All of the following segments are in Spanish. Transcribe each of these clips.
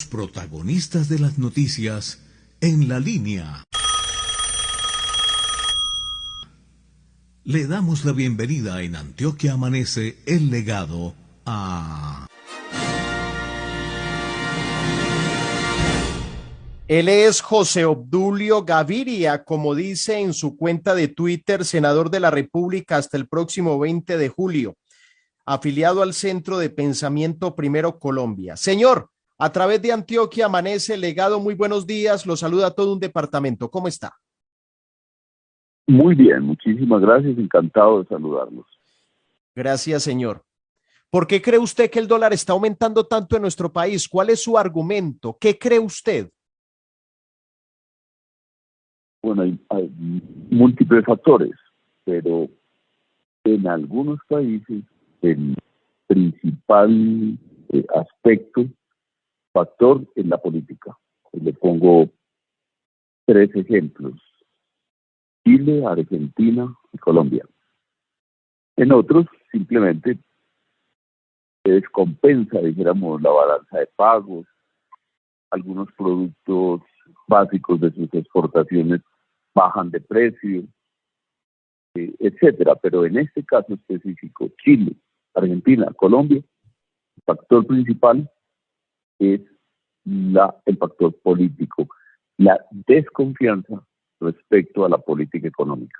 Protagonistas de las noticias en la línea. Le damos la bienvenida en Antioquia Amanece el legado a... Él es José Obdulio Gaviria, como dice en su cuenta de Twitter, senador de la República hasta el próximo 20 de julio, afiliado al Centro de Pensamiento Primero Colombia. Señor, a través de Antioquia Amanece el legado, muy buenos días, lo saluda todo un departamento, ¿cómo está? Muy bien, muchísimas gracias, encantado de saludarlos. Gracias, señor. ¿Por qué cree usted que el dólar está aumentando tanto en nuestro país? ¿Cuál es su argumento? ¿Qué cree usted? Bueno, hay múltiples factores, pero en algunos países el principal factor es la política. Le pongo tres ejemplos: Chile, Argentina y Colombia. En otros, simplemente se descompensa, dijéramos, la balanza de pagos, algunos productos básicos de sus exportaciones bajan de precio, etcétera. Pero en este caso específico, Chile, Argentina, Colombia, el factor principal es el factor político, la desconfianza respecto a la política económica.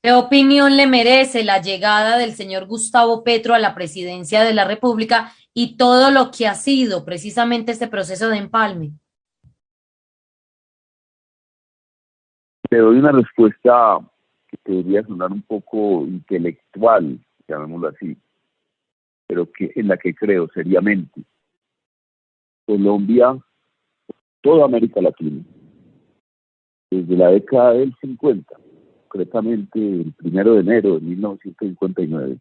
¿Qué opinión le merece la llegada del señor Gustavo Petro a la presidencia de la República y todo lo que ha sido precisamente este proceso de empalme? Te doy una respuesta que debería sonar un poco intelectual, llamémoslo así, pero en la que creo seriamente. Colombia, toda América Latina, desde la década del 50, concretamente el 1 de enero de 1959,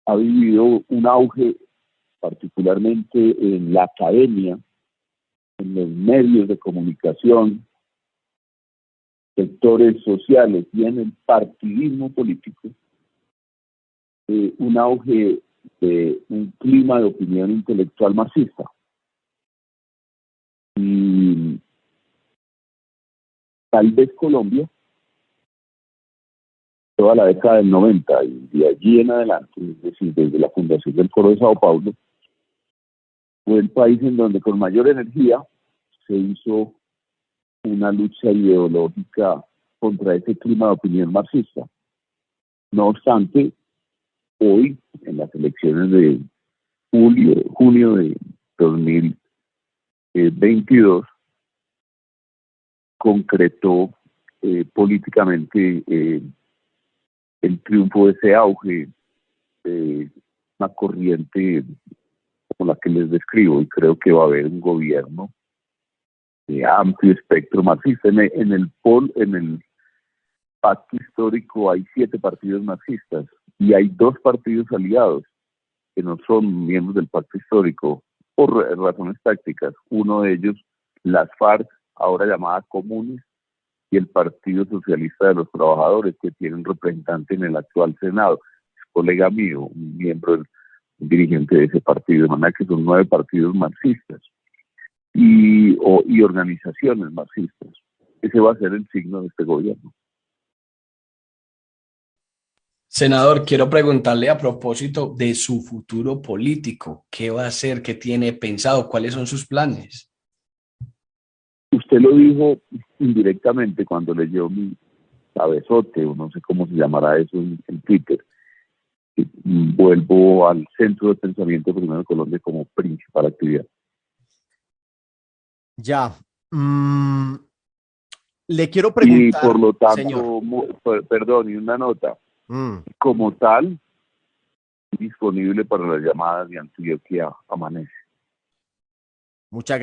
ha vivido un auge, particularmente en la academia, en los medios de comunicación, sectores sociales y en el partidismo político, un auge de un clima de opinión intelectual marxista. Y tal vez Colombia, toda la década del 90 y de allí en adelante, es decir, desde la fundación del Foro de Sao Paulo, fue el país en donde con mayor energía se hizo una lucha ideológica contra ese clima de opinión marxista. No obstante, hoy, en las elecciones de junio de 2022, concretó políticamente el triunfo de ese auge, una corriente como la que les describo, y creo que va a haber un gobierno de amplio espectro marxista. En el pacto histórico hay 7 partidos marxistas y hay 2 partidos aliados que no son miembros del pacto histórico por razones tácticas. Uno de ellos, las FARC, ahora llamada Comunes, y el Partido Socialista de los Trabajadores, que tiene un representante en el actual Senado, es colega mío, un miembro, un dirigente de ese partido, de manera que son 9 partidos marxistas y organizaciones marxistas. Ese va a ser el signo de este gobierno. Senador, quiero preguntarle a propósito de su futuro político. ¿Qué va a hacer? ¿Qué tiene pensado? ¿Cuáles son sus planes? Usted lo dijo indirectamente cuando leyó mi cabezote, o no sé cómo se llamará eso en Twitter. Vuelvo al Centro de Pensamiento Primero de Colombia como principal actividad. Ya. Le quiero preguntar, y por lo tanto, señor. Perdón, y una nota. Como tal, disponible para las llamadas de Antioquia Amanece. Muchas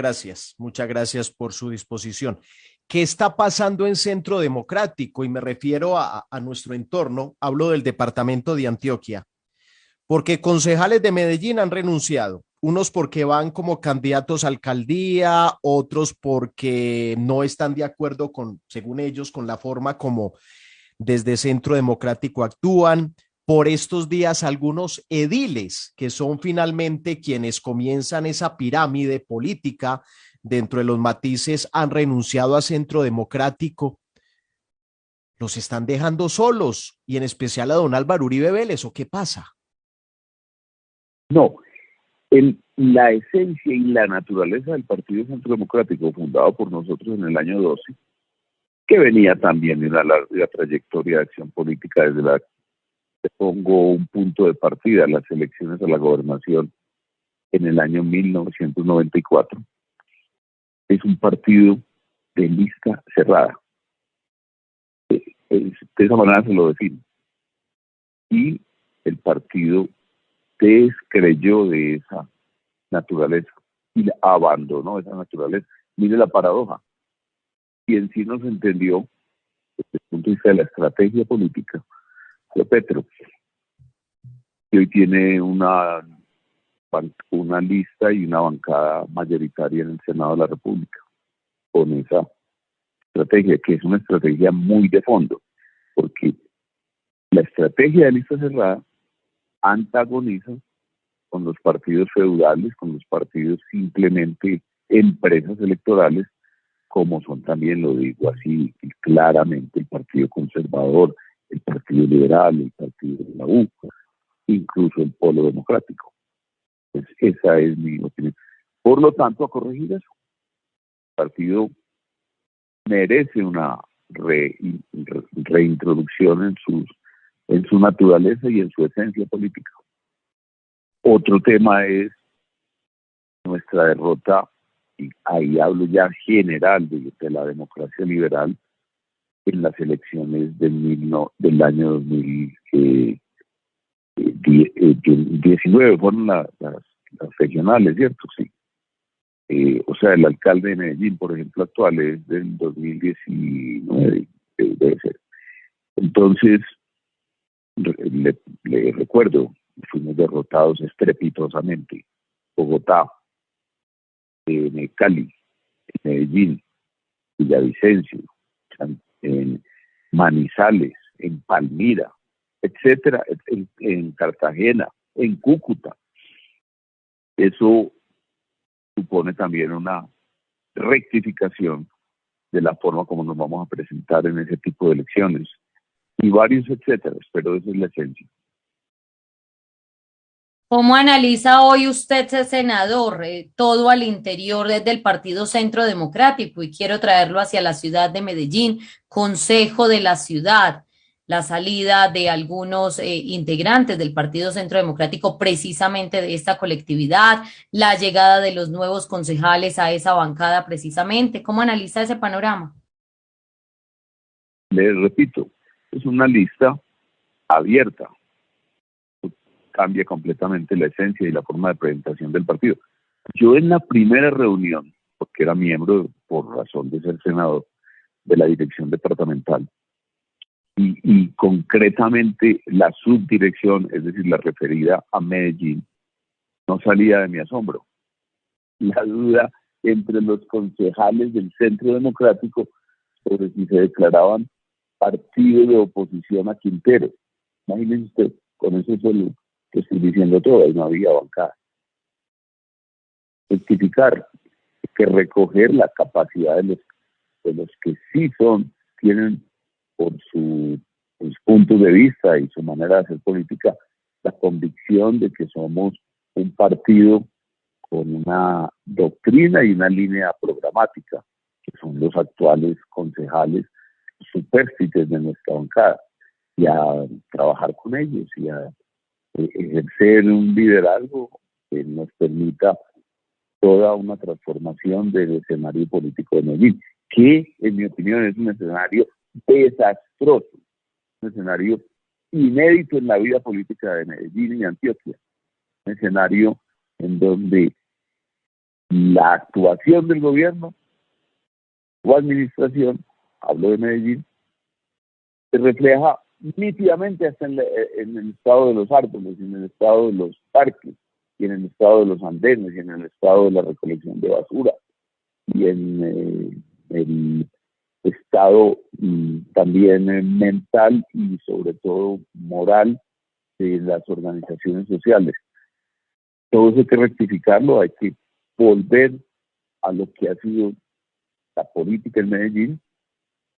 gracias por su disposición. ¿Qué está pasando en Centro Democrático? Y me refiero a nuestro entorno, hablo del departamento de Antioquia, porque concejales de Medellín han renunciado, unos porque van como candidatos a alcaldía, otros porque no están de acuerdo con, según ellos, con la forma como desde Centro Democrático actúan. por estos días algunos ediles que son finalmente quienes comienzan esa pirámide política dentro de los matices han renunciado a Centro Democrático, los están dejando solos y en especial a don Álvaro Uribe Vélez, ¿o qué pasa? No, la esencia y la naturaleza del Partido Centro Democrático, fundado por nosotros en el año 12, que venía también en la larga trayectoria de acción política desde la te pongo un punto de partida, las elecciones a la gobernación en el año 1994. Es un partido de lista cerrada. De esa manera se lo define. Y el partido descreyó de esa naturaleza y abandonó esa naturaleza. Mire la paradoja. Y en sí no se entendió desde el punto de vista de la estrategia política de Petro, que hoy tiene una lista y una bancada mayoritaria en el Senado de la República, con esa estrategia, que es una estrategia muy de fondo, porque la estrategia de lista cerrada antagoniza con los partidos feudales, con los partidos simplemente empresas electorales, como son también, lo digo así claramente, el Partido Conservador, el Partido Liberal, el Partido de la U, incluso el Polo Democrático. Pues esa es mi opinión. Por lo tanto, a corregir eso, el partido merece una reintroducción en su naturaleza y en su esencia política. Otro tema es nuestra derrota, y ahí hablo ya general de la democracia liberal, en las elecciones del año 2019, fueron las regionales, ¿cierto? Sí. O sea, el alcalde de Medellín, por ejemplo, actual es del 2019, debe ser. Entonces, le recuerdo, fuimos derrotados estrepitosamente. Bogotá, en Cali, en Medellín, Villavicencio, en Manizales, en Palmira, etcétera, en Cartagena, en Cúcuta. Eso supone también una rectificación de la forma como nos vamos a presentar en ese tipo de elecciones y varios etcétera, pero esa es la esencia. ¿Cómo analiza hoy usted, senador, todo al interior del Partido Centro Democrático? Y quiero traerlo hacia la ciudad de Medellín, Consejo de la Ciudad, la salida de algunos integrantes del Partido Centro Democrático precisamente de esta colectividad, la llegada de los nuevos concejales a esa bancada precisamente. ¿Cómo analiza ese panorama? Les repito, es una lista abierta. Cambia completamente la esencia y la forma de presentación del partido. Yo en la primera reunión, porque era miembro por razón de ser senador de la dirección departamental, y concretamente la subdirección, es decir, la referida a Medellín, no salía de mi asombro. La duda entre los concejales del Centro Democrático sobre si se declaraban partido de oposición a Quintero. Imagínense usted, con eso solo que estoy diciendo todo, ahí no había bancada. Rectificar, que recoger la capacidad de los que sí tienen por sus puntos de vista y su manera de hacer política, la convicción de que somos un partido con una doctrina y una línea programática, que son los actuales concejales supérficies de nuestra bancada, y a trabajar con ellos y a ejercer un liderazgo que nos permita toda una transformación del escenario político de Medellín, que en mi opinión es un escenario desastroso, un escenario inédito en la vida política de Medellín y Antioquia, un escenario en donde la actuación del gobierno o administración, hablo de Medellín, se refleja nítidamente hasta en el estado de los árboles, en el estado de los parques, y en el estado de los andenes, y en el estado de la recolección de basura, y en el estado también mental y sobre todo moral de las organizaciones sociales. Todo eso hay que rectificarlo, hay que volver a lo que ha sido la política en Medellín,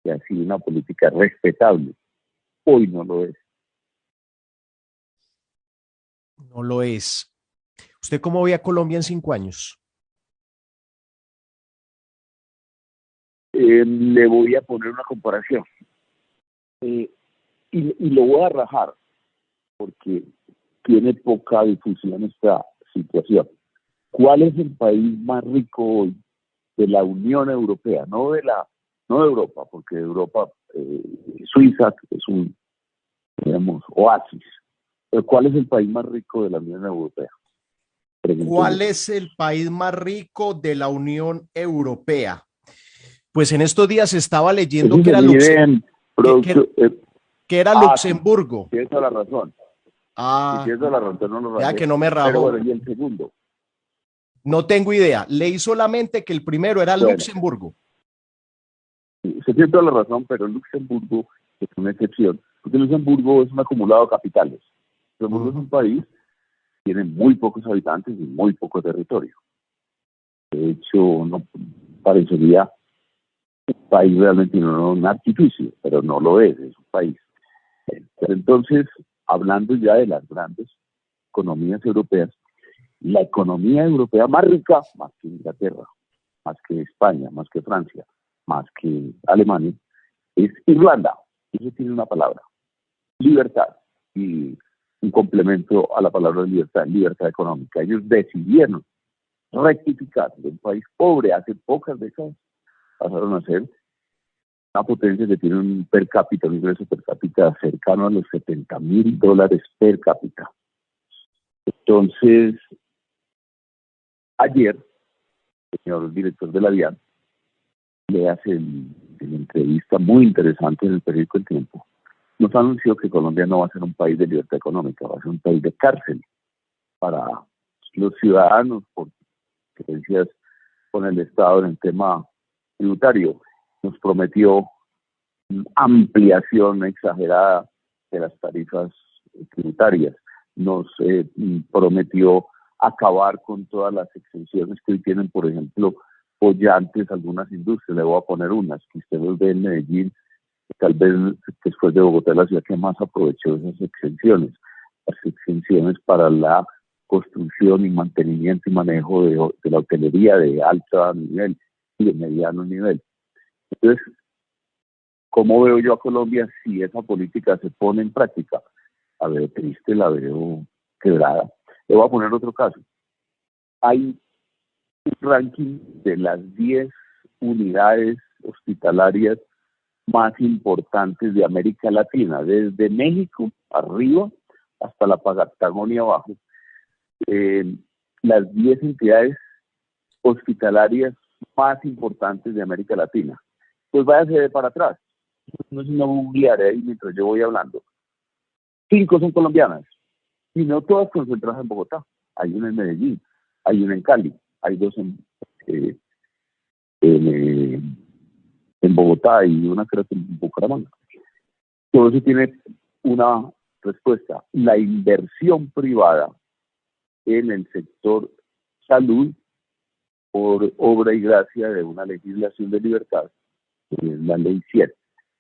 que ha sido una política respetable. Hoy no lo es. No lo es. ¿Usted cómo ve a Colombia en 5 años? Le voy a poner una comparación. Y lo voy a rajar, porque tiene poca difusión esta situación. ¿Cuál es el país más rico hoy de la Unión Europea? No de Europa, porque Europa, Suiza es un, digamos, oasis. Pero ¿cuál es el país más rico de la Unión Europea? ¿Cuál es el país más rico de la Unión Europea? Pues en estos días estaba leyendo que era, Luxemburgo. Tienes toda la razón. Tienes toda la razón, no lo ya que no me rajó. Pero bueno, ¿y el segundo? No tengo idea. Leí solamente que el primero era Luxemburgo. Usted tiene toda la razón, pero Luxemburgo es una excepción, porque Luxemburgo es un acumulado de capitales. Luxemburgo es un país que tiene muy pocos habitantes y muy poco territorio. De hecho, no parecería un país realmente, no un artificio, pero no lo es un país. Pero entonces, hablando ya de las grandes economías europeas, la economía europea más rica, más que Inglaterra, más que España, más que Francia, más que Alemania, es Irlanda. Eso tiene una palabra: libertad. Y un complemento a la palabra libertad, libertad económica. Ellos decidieron rectificar de un país pobre hace pocas décadas, pasaron a ser una potencia que tiene un per cápita, un ingreso per cápita cercano a los $70,000 per cápita. Entonces, ayer, el señor director de la DIAN le hace una entrevista muy interesante en el periódico El Tiempo. Nos anunció que Colombia no va a ser un país de libertad económica, va a ser un país de cárcel para los ciudadanos por diferencias con el Estado en el tema tributario. Nos prometió ampliación exagerada de las tarifas tributarias. Nos prometió acabar con todas las exenciones que hoy tienen, por ejemplo, bollantes, algunas industrias. Le voy a poner unas que usted los ve en Medellín, tal vez después de Bogotá, la ciudad que más aprovechó esas exenciones. Las exenciones para la construcción y mantenimiento y manejo de la hotelería de alto nivel y de mediano nivel. Entonces, ¿cómo veo yo a Colombia si esa política se pone en práctica? La veo triste, la veo quebrada. Le voy a poner otro caso. Hay un ranking de las 10 unidades hospitalarias más importantes de América Latina, desde México arriba hasta la Patagonia abajo. Las 10 entidades hospitalarias más importantes de América Latina. Pues váyase para atrás. No es una googlearé ahí mientras yo voy hablando. 5 son colombianas, y no todas concentradas en Bogotá. Hay una en Medellín, hay una en Cali, hay 2 en Bogotá y una creo que en Bucaramanga. Todo eso tiene una respuesta. La inversión privada en el sector salud, por obra y gracia de una legislación de libertad, la ley 7.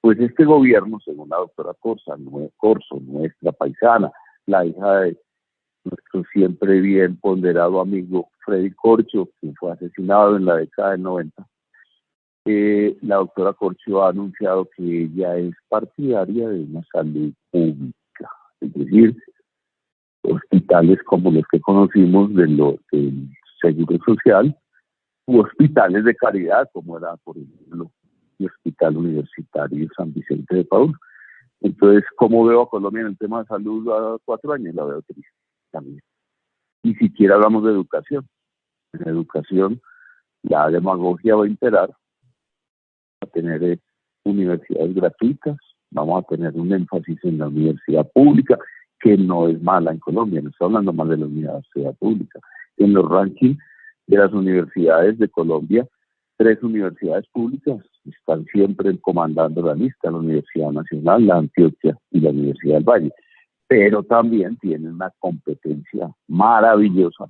Pues este gobierno, según la doctora Corso, nuestra paisana, la hija de nuestro siempre bien ponderado amigo Freddy Corcho, quien fue asesinado en la década del 90, la doctora Corcho ha anunciado que ella es partidaria de una salud pública, es decir, hospitales como los que conocimos del Seguro Social, u hospitales de caridad, como era, por ejemplo, el Hospital Universitario San Vicente de Paúl. Entonces, ¿cómo veo a Colombia en el tema de salud a 4 años? La veo triste también. Ni siquiera hablamos de educación. En educación, la demagogia va a imperar. Vamos a tener universidades gratuitas, vamos a tener un énfasis en la universidad pública, que no es mala en Colombia, no estoy hablando más de la universidad pública. En los rankings de las universidades de Colombia, 3 universidades públicas están siempre comandando la lista: la Universidad Nacional, la Antioquia y la Universidad del Valle. pero también tienen una competencia maravillosa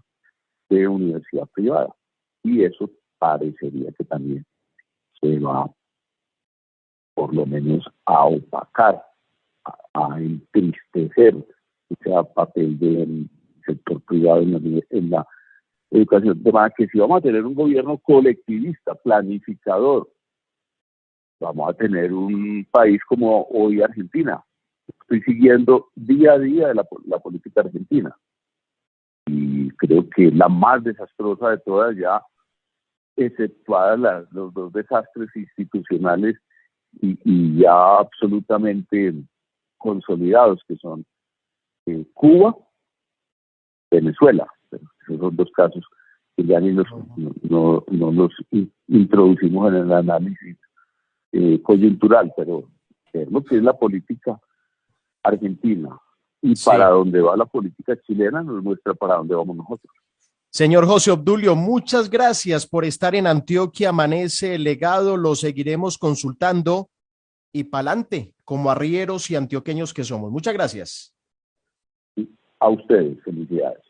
de universidad privada. Y eso parecería que también se va, por lo menos, a opacar, a entristecer ese papel del sector privado en la educación. De manera que si vamos a tener un gobierno colectivista, planificador, vamos a tener un país como hoy Argentina. Estoy siguiendo día a día la política argentina. Y creo que la más desastrosa de todas, ya exceptuadas los dos desastres institucionales y ya absolutamente consolidados, que son Cuba, Venezuela. Pero esos son dos casos que ya ni no los introducimos en el análisis coyuntural, pero lo que es la política argentina y Sí. para dónde va la política chilena nos muestra para dónde vamos nosotros. Señor José Obdulio, muchas gracias por estar en Antioquia Amanece el Legado. Lo seguiremos consultando y pa'lante, como arrieros y antioqueños que somos. Muchas gracias. A ustedes, felicidades.